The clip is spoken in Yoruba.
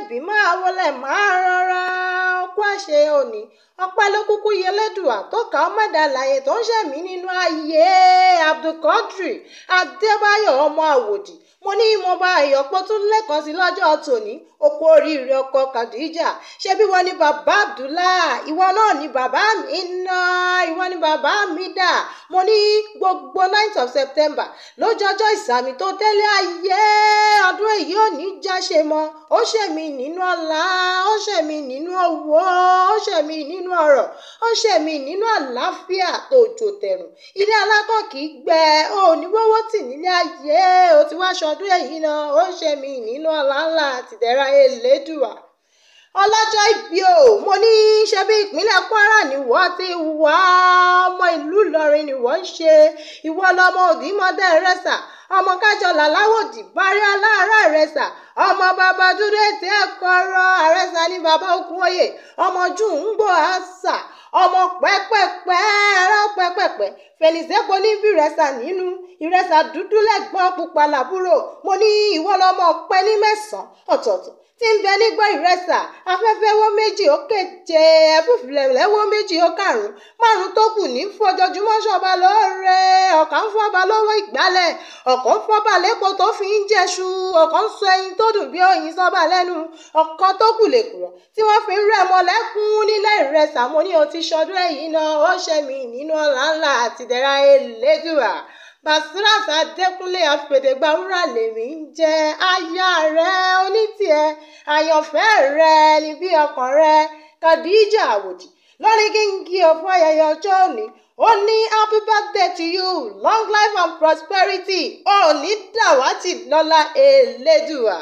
ìbí máa wọlé máa rọra kó àṣẹ òní ọpẹ́ ló kúkú yẹlẹ́dùà tó kà ọ́ mẹ́ta láàyè tó ń ṣẹ̀mí nínú ayé Abdulkadir Adébáyọ̀ ọmọ Àwòdì mo ní ìmọ̀ba ìyọ̀pọ̀ tún lẹ́kọ̀ọ́ sí lọ́jọ́ tòní okú oríire ọkọ Khadija ṣé bí wọ́n ní bàbá Abdullah ìwọ náà ní bàbá mi ná ìwọ ní bàbá mi dà mo ní gbogbo 9th of September lójọjọ́ ìsàmì tó délé ayé ọdún èyí ò ní jáṣe mọ́ ó ṣèmí nínú ọlá ó ṣèmí nínú owó ó ṣèmí nínú ọrọ̀ ó ṣèmí nínú àlàáfíà tó jò tẹ̀rùn ilé alákàn kì í gbẹ ó ní wọ́wọ́ tì nílé ayé ó ti wá ṣọdún èyí náà ó ṣèmí nínú ọlá ńlá àtìdẹ́ra elédùà ọlọ́jọ́ ìbí o mo ní ṣe bí ìpínlẹ̀ Kwara ni wọ́n ti wá ọmọ ìlú Ìlọrin ni wọ́n ń ṣe ìwọ lọmọ Òdìmọ́dé Ìrẹsà ọmọ Kájọlà láwòdì bárí aláàárọ̀ Ìrẹsà ọmọ bàbá dúdú ètè ẹ̀kọ́rọ̀ Ìrẹsà ní bàbá Ògúnwòye ọmọ jù ń gbò àṣà ọmọ pẹ́pẹ́pẹ́ ẹ̀rọ pẹ́pẹ́pẹ́ fèlìsẹ́pọ̀ níbi Ìrẹsà nínú Ìrẹsà dúdú lẹ́gbọ́n pupa làbúrò mo ní ìwọ lọmọ pẹ́ ní mẹ́sàn-án ọ̀tọ̀ọ̀tọ̀ tí ń bẹ nígbà Ìrẹsà afẹ́fẹ́ wọ́ méjì ó kéje ẹ̀fúfìlẹ̀lẹ̀ wọ́ méjì ó karùn-ún márùn-ún tó kù ní fojoojúmọ́ ṣọba lóore ọ̀kan ń fọ́ba lọ́wọ́ ìgbálẹ̀ ọ̀kan ń fọ́ba lẹ́kọ̀ọ́ tó fi ń jẹ́ṣu ọ̀kan ń sọ ẹyin tó dùn bí oyin sọ́ba lẹ́nu ọ̀kan tó kù lè kúrọ̀ tí wọ́n fi ń rẹ̀ mọ́ lẹ́kún nílẹ̀ Ìrẹsà mo ní o ti ṣọdún èyí náà ó ṣẹ̀mí nínú ọlá ńlá àtìdẹ́ra elédùà Basirat Adékúnlé Afèdègbàwúrà lèmi ń jẹ́ aya rẹ onítìẹ àyànfẹ́ rẹ ní bí ọkàn rẹ Khadija Àwòdì lórí kí n kí o fún ayẹyẹ ọjọ́ òní ó ní happy birthday to you long life and prosperity ó ní dàwátì lọ́lá elédùà.